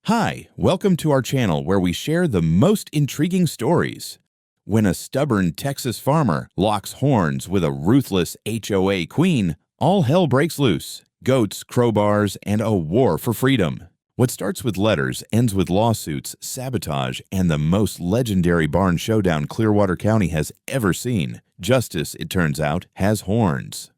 Hi, welcome to our channel where we share the most intriguing stories. When a stubborn Texas farmer locks horns with a ruthless HOA queen, all hell breaks loose. Goats, crowbars, and a war for freedom. What starts with letters ends with lawsuits, sabotage, and the most legendary barn showdown Clearwater County has ever seen. Justice, it turns out, has horns.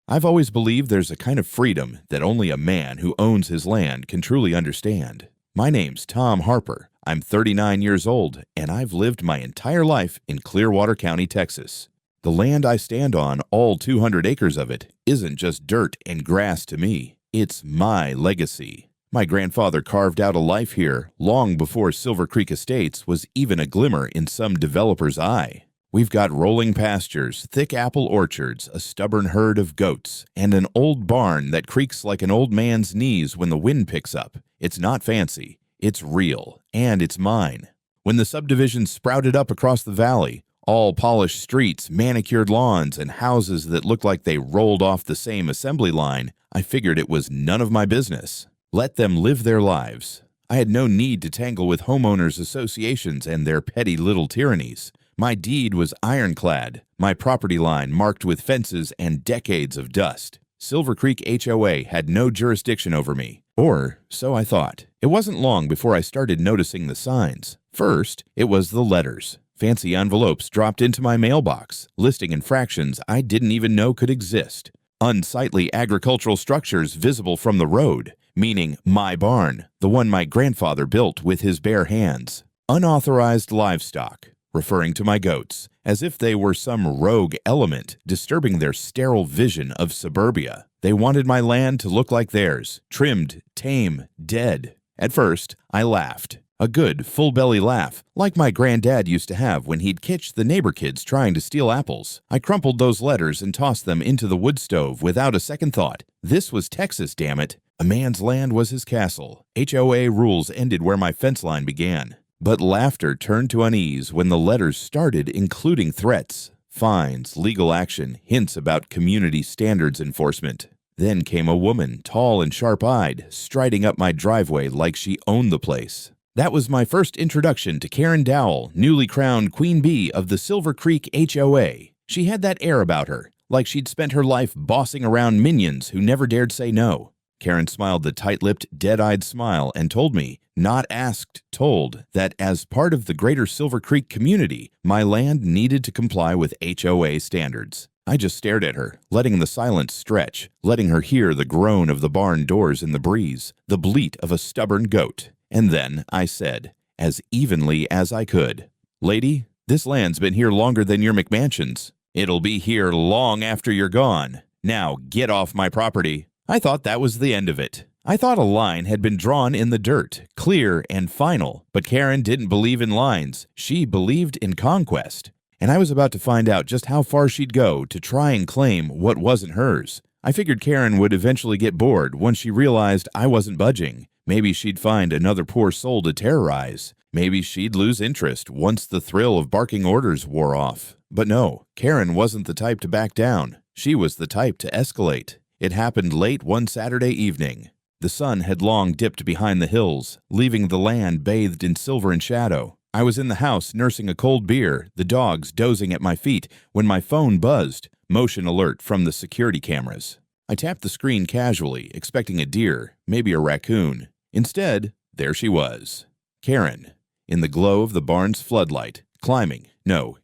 I've always believed there's a kind of freedom that only a man who owns his land can truly understand. My name's Tom Harper. I'm 39 years old, and I've lived my entire life in Clearwater County, Texas. The land I stand on, all 200 acres of it, isn't just dirt and grass to me. It's my legacy. My grandfather carved out a life here long before Silver Creek Estates was even a glimmer in some developer's eye. We've got rolling pastures, thick apple orchards, a stubborn herd of goats, and an old barn that creaks like an old man's knees when the wind picks up. It's not fancy, it's real, and it's mine. When the subdivision sprouted up across the valley, all polished streets, manicured lawns, and houses that looked like they rolled off the same assembly line, I figured it was none of my business. Let them live their lives. I had no need to tangle with homeowners associations and their petty little tyrannies. My deed was ironclad, my property line marked with fences and decades of dust. Silver Creek HOA had no jurisdiction over me, or so I thought. It wasn't long before I started noticing the signs. First, it was the letters. Fancy envelopes dropped into my mailbox, listing infractions I didn't even know could exist. Unsightly agricultural structures visible from the road, meaning my barn, the one my grandfather built with his bare hands. Unauthorized livestock, referring to my goats, as if they were some rogue element disturbing their sterile vision of suburbia. They wanted my land to look like theirs, trimmed, tame, dead. At first, I laughed. A good, full-belly laugh, like my granddad used to have when he'd catch the neighbor kids trying to steal apples. I crumpled those letters and tossed them into the wood stove without a second thought. This was Texas, damn it. A man's land was his castle. HOA rules ended where my fence line began. But laughter turned to unease when the letters started including threats, fines, legal action, hints about community standards enforcement. Then came a woman, tall and sharp-eyed, striding up my driveway like she owned the place. That was my first introduction to Karen Dowell, newly crowned Queen Bee of the Silver Creek HOA. She had that air about her, like she'd spent her life bossing around minions who never dared say no. Karen smiled the tight-lipped, dead-eyed smile and told me, not asked, told, that as part of the greater Silver Creek community, my land needed to comply with HOA standards. I just stared at her, letting the silence stretch, letting her hear the groan of the barn doors in the breeze, the bleat of a stubborn goat. And then I said, as evenly as I could, "Lady, this land's been here longer than your McMansions. It'll be here long after you're gone. Now get off my property." I thought that was the end of it. I thought a line had been drawn in the dirt, clear and final. But Karen didn't believe in lines. She believed in conquest. And I was about to find out just how far she'd go to try and claim what wasn't hers. I figured Karen would eventually get bored once she realized I wasn't budging. Maybe she'd find another poor soul to terrorize. Maybe she'd lose interest once the thrill of barking orders wore off. But no, Karen wasn't the type to back down. She was the type to escalate. It happened late one Saturday evening. The sun had long dipped behind the hills, leaving the land bathed in silver and shadow. I was in the house nursing a cold beer, the dogs dozing at my feet, when my phone buzzed, motion alert from the security cameras. I tapped the screen casually, expecting a deer, maybe a raccoon. Instead, there she was. Karen, in the glow of the barn's floodlight,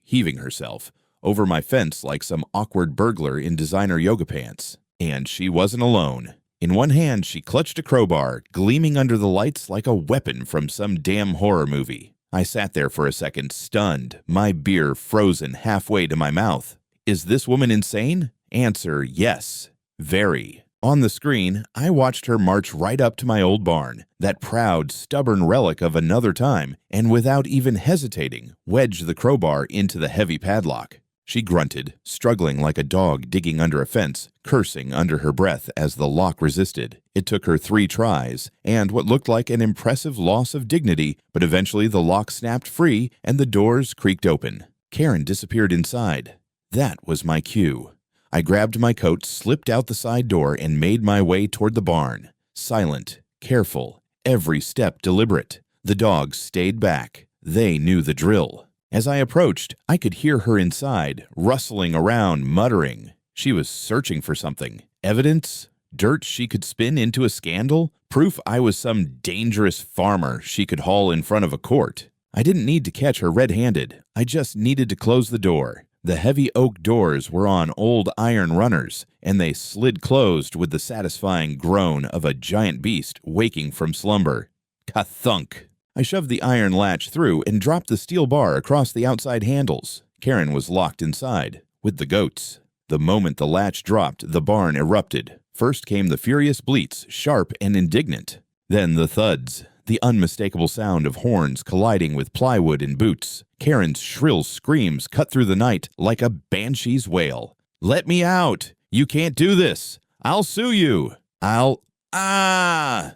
heaving herself, over my fence like some awkward burglar in designer yoga pants. And she wasn't alone. In one hand, she clutched a crowbar, gleaming under the lights like a weapon from some damn horror movie. I sat there for a second, stunned, my beer frozen halfway to my mouth. Is this woman insane? Answer, yes. Very. On the screen, I watched her march right up to my old barn, that proud, stubborn relic of another time, and without even hesitating, wedge the crowbar into the heavy padlock. She grunted, struggling like a dog digging under a fence, cursing under her breath as the lock resisted. It took her 3 tries, and what looked like an impressive loss of dignity, but eventually the lock snapped free and the doors creaked open. Karen disappeared inside. That was my cue. I grabbed my coat, slipped out the side door, and made my way toward the barn. Silent, careful, every step deliberate. The dogs stayed back. They knew the drill. As I approached, I could hear her inside, rustling around, muttering. She was searching for something. Evidence? Dirt she could spin into a scandal? Proof I was some dangerous farmer she could haul in front of a court. I didn't need to catch her red-handed. I just needed to close the door. The heavy oak doors were on old iron runners, and they slid closed with the satisfying groan of a giant beast waking from slumber. Ka-thunk! I shoved the iron latch through and dropped the steel bar across the outside handles. Karen was locked inside, with the goats. The moment the latch dropped, the barn erupted. First came the furious bleats, sharp and indignant. Then the thuds, the unmistakable sound of horns colliding with plywood and boots. Karen's shrill screams cut through the night like a banshee's wail. "Let me out! You can't do this! I'll sue you! Ah!"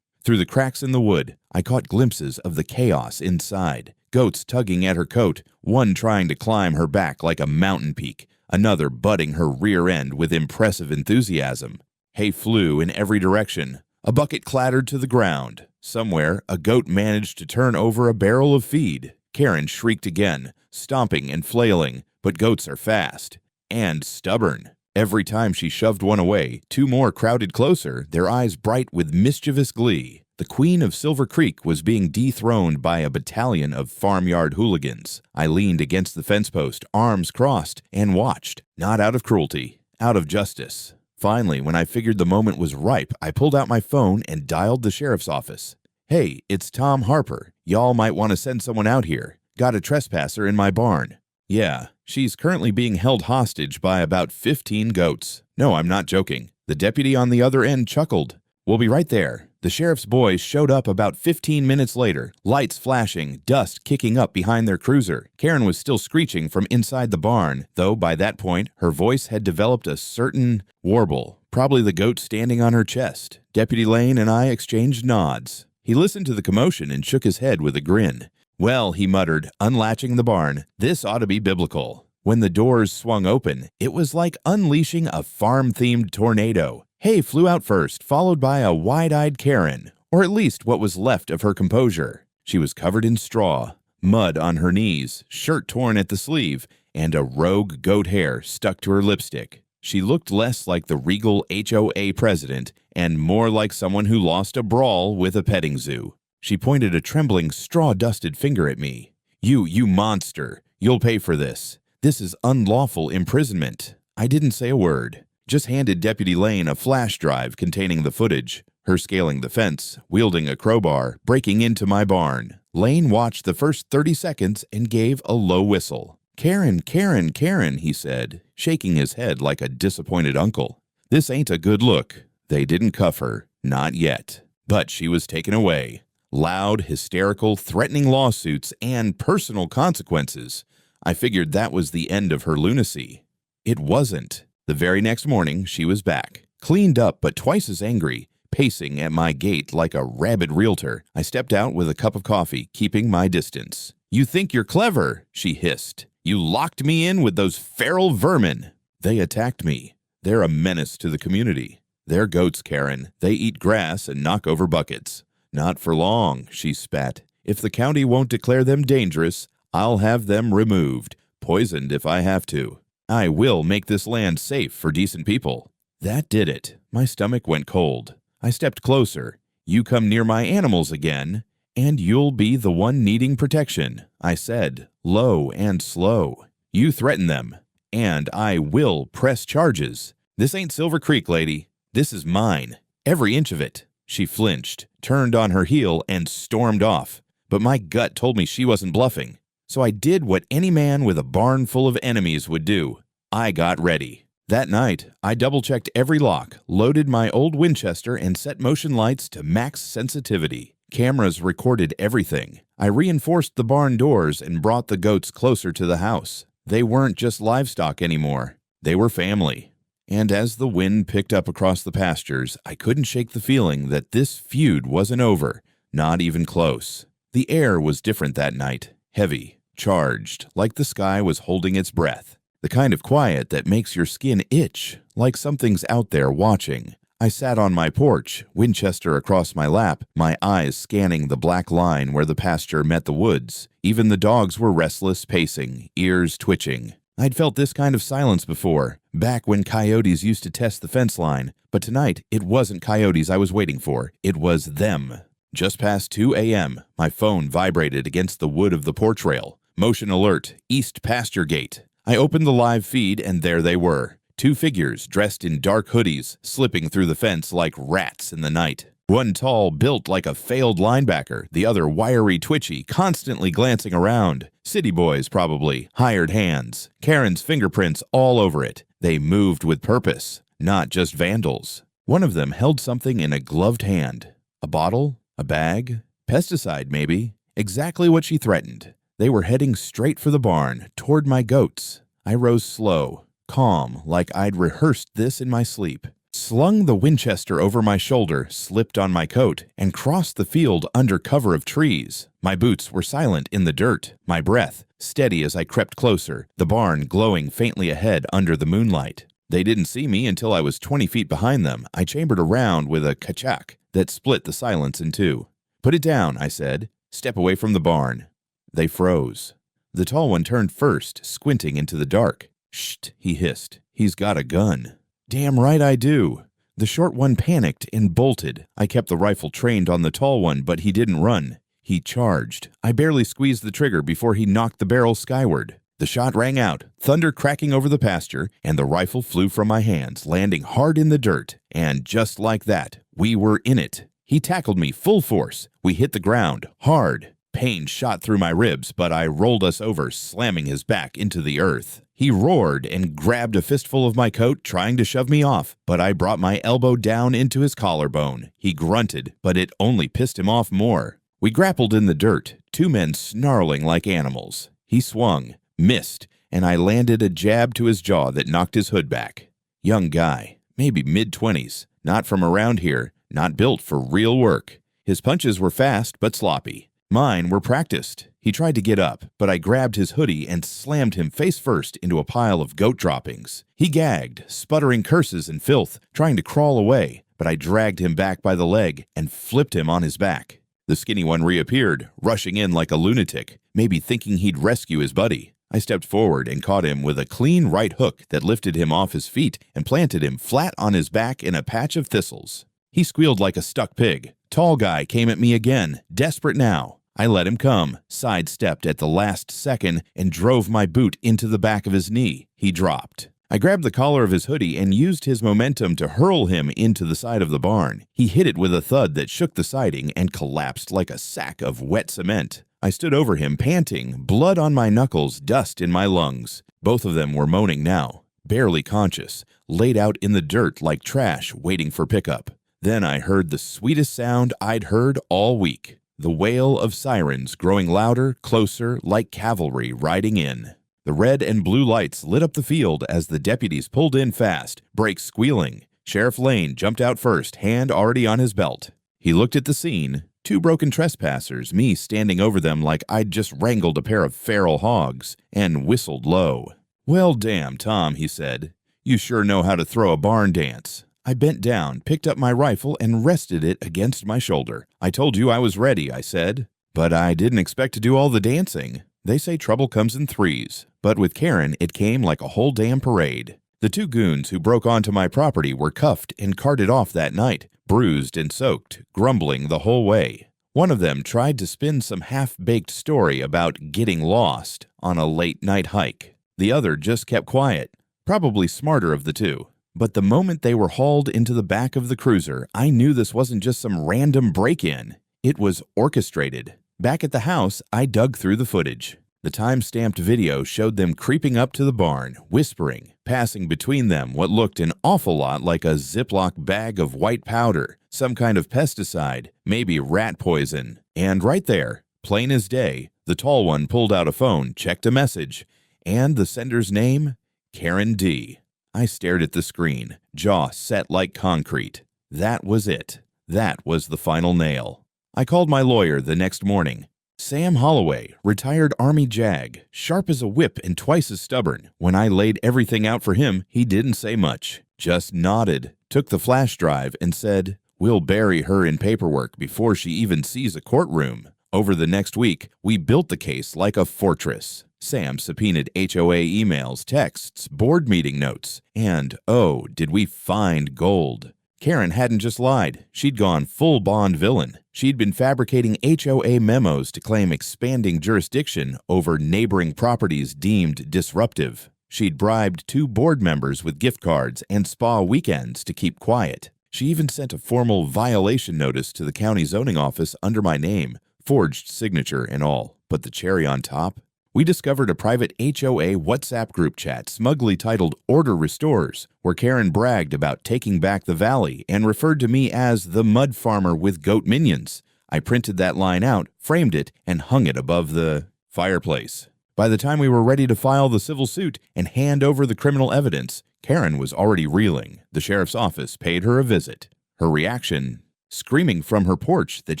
Through the cracks in the wood, I caught glimpses of the chaos inside. Goats tugging at her coat, one trying to climb her back like a mountain peak, another butting her rear end with impressive enthusiasm. Hay flew in every direction. A bucket clattered to the ground. Somewhere, a goat managed to turn over a barrel of feed. Karen shrieked again, stomping and flailing, but goats are fast and stubborn. Every time she shoved one away, two more crowded closer, their eyes bright with mischievous glee. The Queen of Silver Creek was being dethroned by a battalion of farmyard hooligans. I leaned against the fence post, arms crossed, and watched, not out of cruelty, out of justice. Finally, when I figured the moment was ripe, I pulled out my phone and dialed the sheriff's office. "Hey, it's Tom Harper. Y'all might want to send someone out here. Got a trespasser in my barn." "Yeah, she's currently being held hostage by about 15 goats." "No, I'm not joking." The deputy on the other end chuckled. "We'll be right there." The sheriff's boys showed up about 15 minutes later, lights flashing, dust kicking up behind their cruiser. Karen was still screeching from inside the barn, though by that point, her voice had developed a certain warble, probably the goat standing on her chest. Deputy Lane and I exchanged nods. He listened to the commotion and shook his head with a grin. "Well," he muttered, unlatching the barn, "this ought to be biblical." When the doors swung open, it was like unleashing a farm-themed tornado. Hay flew out first, followed by a wide-eyed Karen, or at least what was left of her composure. She was covered in straw, mud on her knees, shirt torn at the sleeve, and a rogue goat hair stuck to her lipstick. She looked less like the regal HOA president and more like someone who lost a brawl with a petting zoo. She pointed a trembling, straw-dusted finger at me. You monster! You'll pay for this. This is unlawful imprisonment." I didn't say a word. Just handed Deputy Lane a flash drive containing the footage. Her scaling the fence, wielding a crowbar, breaking into my barn. Lane watched the first 30 seconds and gave a low whistle. "Karen, Karen, Karen," he said, shaking his head like a disappointed uncle. "This ain't a good look." They didn't cuff her, not yet. But she was taken away. Loud, hysterical, threatening lawsuits, and personal consequences. I figured that was the end of her lunacy. It wasn't. The very next morning, she was back, cleaned up but twice as angry, pacing at my gate like a rabid realtor. I stepped out with a cup of coffee, keeping my distance. "You think you're clever," she hissed. "You locked me in with those feral vermin." "They attacked me. They're a menace to the community. They're goats, Karen. They eat grass and knock over buckets." "Not for long," she spat. "If the county won't declare them dangerous, I'll have them removed, poisoned if I have to. I will make this land safe for decent people." That did it. My stomach went cold. I stepped closer. "You come near my animals again, and you'll be the one needing protection," I said, low and slow. "You threaten them, and I will press charges. This ain't Silver Creek, lady. This is mine. Every inch of it." She flinched, turned on her heel, and stormed off. But my gut told me she wasn't bluffing. So I did what any man with a barn full of enemies would do. I got ready. That night, I double-checked every lock, loaded my old Winchester, and set motion lights to max sensitivity. Cameras recorded everything. I reinforced the barn doors and brought the goats closer to the house. They weren't just livestock anymore. They were family. And as the wind picked up across the pastures, I couldn't shake the feeling that this feud wasn't over, not even close. The air was different that night, heavy, charged, like the sky was holding its breath. The kind of quiet that makes your skin itch, like something's out there watching. I sat on my porch, Winchester across my lap, my eyes scanning the black line where the pasture met the woods. Even the dogs were restless, pacing, ears twitching. I'd felt this kind of silence before, back when coyotes used to test the fence line. But tonight, it wasn't coyotes I was waiting for. It was them. Just past 2 a.m., my phone vibrated against the wood of the porch rail. Motion alert, East Pasture Gate. I opened the live feed, and there they were. 2 figures dressed in dark hoodies, slipping through the fence like rats in the night. One tall, built like a failed linebacker, the other wiry, twitchy, constantly glancing around. City boys, probably. Hired hands. Karen's fingerprints all over it. They moved with purpose, not just vandals. One of them held something in a gloved hand. A bottle? A bag? Pesticide, maybe. Exactly what she threatened. They were heading straight for the barn, toward my goats. I rose slow, calm, like I'd rehearsed this in my sleep. Slung the Winchester over my shoulder, slipped on my coat, and crossed the field under cover of trees. My boots were silent in the dirt, my breath steady as I crept closer, the barn glowing faintly ahead under the moonlight. They didn't see me until I was 20 feet behind them. I chambered around with a kachak that split the silence in two. "Put it down," I said. "Step away from the barn." They froze. The tall one turned first, squinting into the dark. "Shh," he hissed. "He's got a gun." "Damn right I do." The short one panicked and bolted. I kept the rifle trained on the tall one, but he didn't run. He charged. I barely squeezed the trigger before he knocked the barrel skyward. The shot rang out, thunder cracking over the pasture, and the rifle flew from my hands, landing hard in the dirt. And just like that, we were in it. He tackled me full force. We hit the ground, hard. Pain shot through my ribs, but I rolled us over, slamming his back into the earth. He roared and grabbed a fistful of my coat, trying to shove me off, but I brought my elbow down into his collarbone. He grunted, but it only pissed him off more. We grappled in the dirt, 2 men snarling like animals. He swung, missed, and I landed a jab to his jaw that knocked his hood back. Young guy, maybe mid-20s, not from around here, not built for real work. His punches were fast but sloppy. Mine were practiced. He tried to get up, but I grabbed his hoodie and slammed him face first into a pile of goat droppings. He gagged, sputtering curses and filth, trying to crawl away, but I dragged him back by the leg and flipped him on his back. The skinny one reappeared, rushing in like a lunatic, maybe thinking he'd rescue his buddy. I stepped forward and caught him with a clean right hook that lifted him off his feet and planted him flat on his back in a patch of thistles. He squealed like a stuck pig. Tall guy came at me again, desperate now. I let him come, sidestepped at the last second, and drove my boot into the back of his knee. He dropped. I grabbed the collar of his hoodie and used his momentum to hurl him into the side of the barn. He hit it with a thud that shook the siding and collapsed like a sack of wet cement. I stood over him, panting, blood on my knuckles, dust in my lungs. Both of them were moaning now, barely conscious, laid out in the dirt like trash waiting for pickup. Then I heard the sweetest sound I'd heard all week. The wail of sirens growing louder, closer, like cavalry riding in. The red and blue lights lit up the field as the deputies pulled in fast, brakes squealing. Sheriff Lane jumped out first, hand already on his belt. He looked at the scene, 2 broken trespassers, me standing over them like I'd just wrangled a pair of feral hogs, and whistled low. "Well, damn, Tom," he said. "You sure know how to throw a barn dance." I bent down, picked up my rifle, and rested it against my shoulder. "I told you I was ready," I said. "But I didn't expect to do all the dancing. They say trouble comes in threes." But with Karen, it came like a whole damn parade. The 2 goons who broke onto my property were cuffed and carted off that night, bruised and soaked, grumbling the whole way. One of them tried to spin some half-baked story about getting lost on a late-night hike. The other just kept quiet, probably smarter of the 2. But the moment they were hauled into the back of the cruiser, I knew this wasn't just some random break-in. It was orchestrated. Back at the house, I dug through the footage. The time-stamped video showed them creeping up to the barn, whispering, passing between them what looked an awful lot like a Ziploc bag of white powder, some kind of pesticide, maybe rat poison. And right there, plain as day, the tall one pulled out a phone, checked a message, and the sender's name? Karen D. I stared at the screen, jaw set like concrete. That was it. That was the final nail. I called my lawyer the next morning. Sam Holloway, retired Army JAG, sharp as a whip and twice as stubborn. When I laid everything out for him, he didn't say much, just nodded. took the flash drive, and said, "We'll bury her in paperwork before she even sees a courtroom." Over the next week, we built the case like a fortress. Sam subpoenaed HOA emails, texts, board meeting notes, and oh, did we find gold. Karen hadn't just lied. She'd gone full Bond villain. She'd been fabricating HOA memos to claim expanding jurisdiction over neighboring properties deemed disruptive. She'd bribed 2 board members with gift cards and spa weekends to keep quiet. She even sent a formal violation notice to the county zoning office under my name, forged signature and all. But the cherry on top? We discovered a private HOA WhatsApp group chat smugly titled Order Restores, where Karen bragged about taking back the valley and referred to me as the mud farmer with goat minions. I printed that line out, framed it, and hung it above the fireplace. By the time we were ready to file the civil suit and hand over the criminal evidence, Karen was already reeling. The sheriff's office paid her a visit. Her reaction? Screaming from her porch that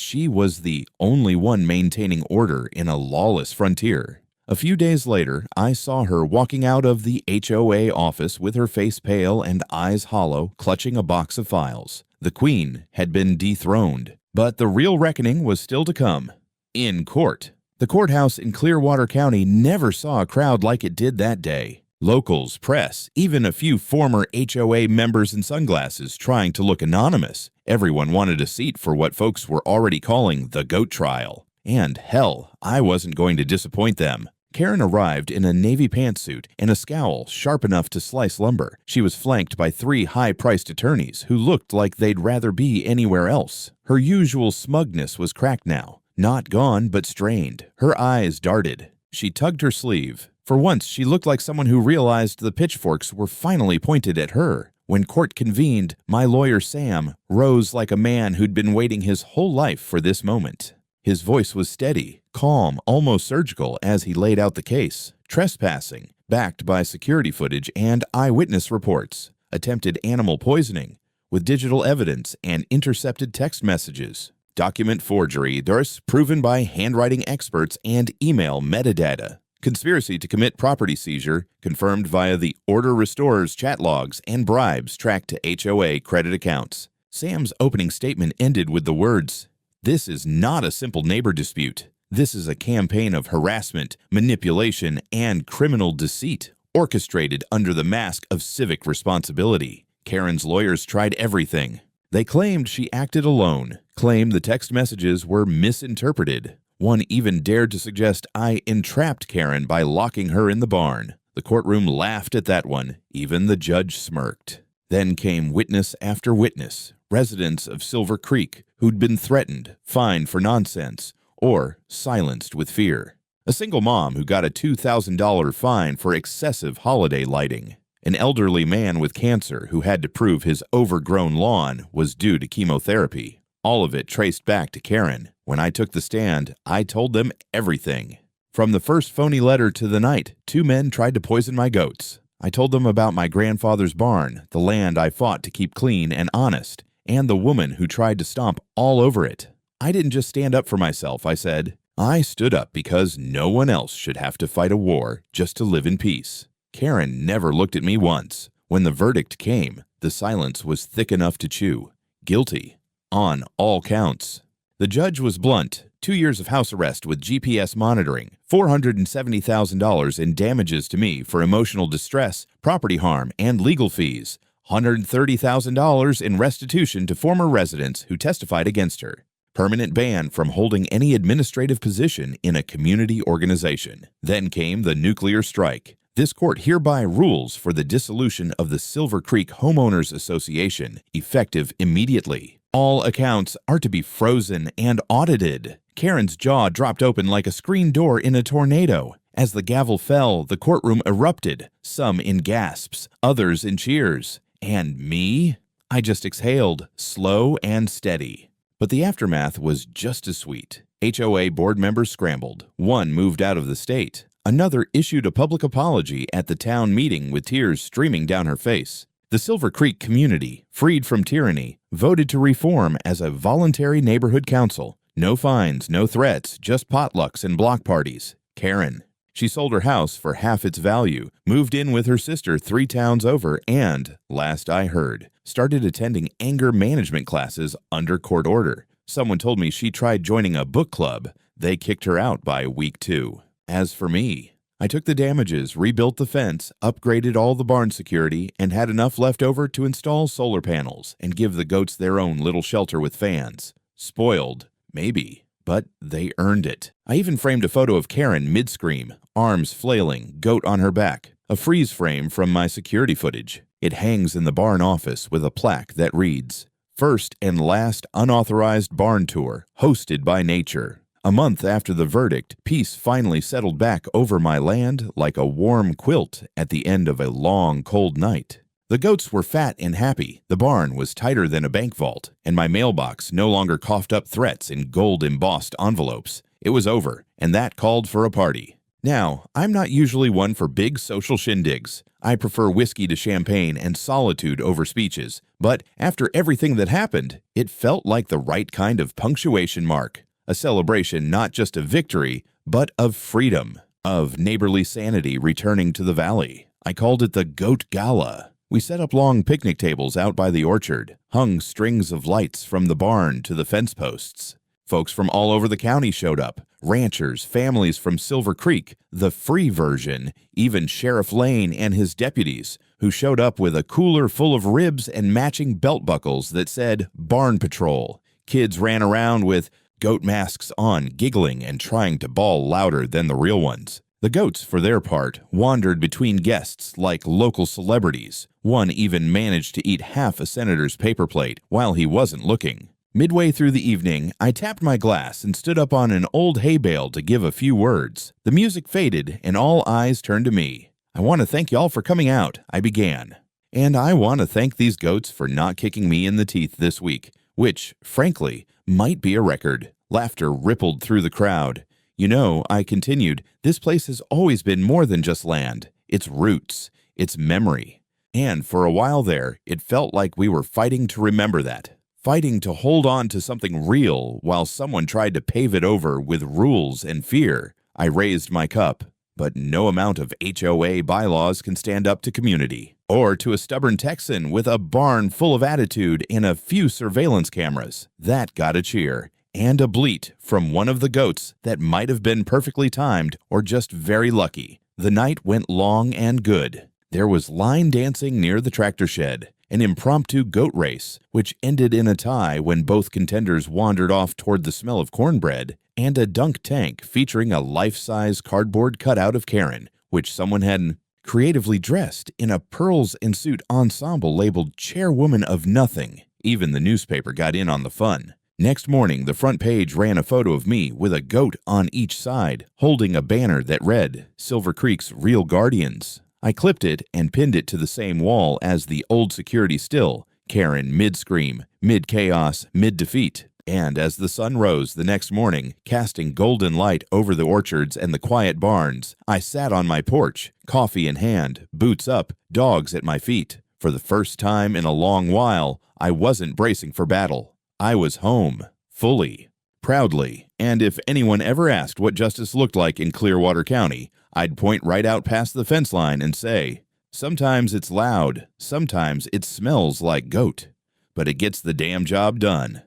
she was the only one maintaining order in a lawless frontier. A few days later, I saw her walking out of the HOA office with her face pale and eyes hollow, clutching a box of files. The queen had been dethroned, but the real reckoning was still to come. In court. The courthouse in Clearwater County never saw a crowd like it did that day. Locals, press, even a few former HOA members in sunglasses trying to look anonymous. Everyone wanted a seat for what folks were already calling the goat trial. And hell, I wasn't going to disappoint them. Karen arrived in a navy pantsuit and a scowl sharp enough to slice lumber. She was flanked by 3 high-priced attorneys who looked like they'd rather be anywhere else. Her usual smugness was cracked now. Not gone, but strained. Her eyes darted. She tugged her sleeve. For once, she looked like someone who realized the pitchforks were finally pointed at her. When court convened, my lawyer Sam rose like a man who'd been waiting his whole life for this moment. His voice was steady, calm, almost surgical as he laid out the case. Trespassing, backed by security footage and eyewitness reports. Attempted animal poisoning, with digital evidence and intercepted text messages. Document forgery, thus proven by handwriting experts and email metadata. Conspiracy to commit property seizure, confirmed via the Order Restores chat logs and bribes tracked to HOA credit accounts. Sam's opening statement ended with the words, "This is not a simple neighbor dispute. This is a campaign of harassment, manipulation, and criminal deceit, orchestrated under the mask of civic responsibility." Karen's lawyers tried everything. They claimed she acted alone, claimed the text messages were misinterpreted. One even dared to suggest I entrapped Karen by locking her in the barn. The courtroom laughed at that one. Even the judge smirked. Then came witness after witness, residents of Silver Creek who'd been threatened, fined for nonsense, or silenced with fear. A single mom who got a $2,000 fine for excessive holiday lighting. An elderly man with cancer who had to prove his overgrown lawn was due to chemotherapy. All of it traced back to Karen. When I took the stand, I told them everything. From the first phony letter to the night 2 men tried to poison my goats. I told them about my grandfather's barn, the land I fought to keep clean and honest, and the woman who tried to stomp all over it. I didn't just stand up for myself, I said. I stood up because no one else should have to fight a war just to live in peace. Karen never looked at me once. When the verdict came, the silence was thick enough to chew. Guilty. On all counts. The judge was blunt. 2 years of house arrest with GPS monitoring, $470,000 in damages to me for emotional distress, property harm, and legal fees, $130,000 in restitution to former residents who testified against her. Permanent ban from holding any administrative position in a community organization. Then came the nuclear strike. This court hereby rules for the dissolution of the Silver Creek Homeowners Association, effective immediately. All accounts are to be frozen and audited. Karen's jaw dropped open like a screen door in a tornado. As the gavel fell, the courtroom erupted, some in gasps, others in cheers. And me? I just exhaled, slow and steady. But the aftermath was just as sweet. HOA board members scrambled. One moved out of the state. Another issued a public apology at the town meeting with tears streaming down her face. The Silver Creek community, freed from tyranny, voted to reform as a voluntary neighborhood council. No fines, no threats, just potlucks and block parties. Karen. She sold her house for half its value, moved in with her sister 3 towns over, and, last I heard, started attending anger management classes under court order. Someone told me she tried joining a book club. They kicked her out by week 2. As for me, I took the damages, rebuilt the fence, upgraded all the barn security, and had enough left over to install solar panels and give the goats their own little shelter with fans. Spoiled, maybe, but they earned it. I even framed a photo of Karen mid-scream, arms flailing, goat on her back, a freeze frame from my security footage. It hangs in the barn office with a plaque that reads, "First and last unauthorized barn tour, hosted by nature." A month after the verdict, peace finally settled back over my land like a warm quilt at the end of a long, cold night. The goats were fat and happy, the barn was tighter than a bank vault, and my mailbox no longer coughed up threats in gold-embossed envelopes. It was over, and that called for a party. Now, I'm not usually one for big social shindigs. I prefer whiskey to champagne and solitude over speeches, but after everything that happened, it felt like the right kind of punctuation mark. A celebration not just of victory, but of freedom, of neighborly sanity returning to the valley. I called it the Goat Gala. We set up long picnic tables out by the orchard, hung strings of lights from the barn to the fence posts. Folks from all over the county showed up, ranchers, families from Silver Creek, the free version, even Sheriff Lane and his deputies, who showed up with a cooler full of ribs and matching belt buckles that said Barn Patrol. Kids ran around with goat masks on, giggling and trying to bawl louder than the real ones. The goats, for their part, wandered between guests like local celebrities. One even managed to eat half a senator's paper plate while he wasn't looking. Midway through the evening, I tapped my glass and stood up on an old hay bale to give a few words. The music faded and all eyes turned to me. "I want to thank y'all for coming out," I began. "And I want to thank these goats for not kicking me in the teeth this week," which, frankly, might be a record. Laughter rippled through the crowd. "You know," I continued, "this place has always been more than just land. It's roots, it's memory. And for a while there, it felt like we were fighting to remember that. Fighting to hold on to something real while someone tried to pave it over with rules and fear." I raised my cup. But no amount of HOA bylaws can stand up to community. Or to a stubborn Texan with a barn full of attitude and a few surveillance cameras. That got a cheer. And a bleat from one of the goats that might have been perfectly timed or just very lucky. The night went long and good. There was line dancing near the tractor shed, an impromptu goat race, which ended in a tie when both contenders wandered off toward the smell of cornbread, and a dunk tank featuring a life-size cardboard cutout of Karen, which someone had creatively dressed in a pearls and suit ensemble labeled Chairwoman of Nothing. Even the newspaper got in on the fun. Next morning, the front page ran a photo of me with a goat on each side, holding a banner that read, "Silver Creek's Real Guardians." I clipped it and pinned it to the same wall as the old security still, Karen mid-scream, mid-chaos, mid-defeat. And as the sun rose the next morning, casting golden light over the orchards and the quiet barns, I sat on my porch, coffee in hand, boots up, dogs at my feet. For the first time in a long while, I wasn't bracing for battle. I was home, fully, proudly, and if anyone ever asked what justice looked like in Clearwater County, I'd point right out past the fence line and say, "Sometimes it's loud, sometimes it smells like goat, but it gets the damn job done."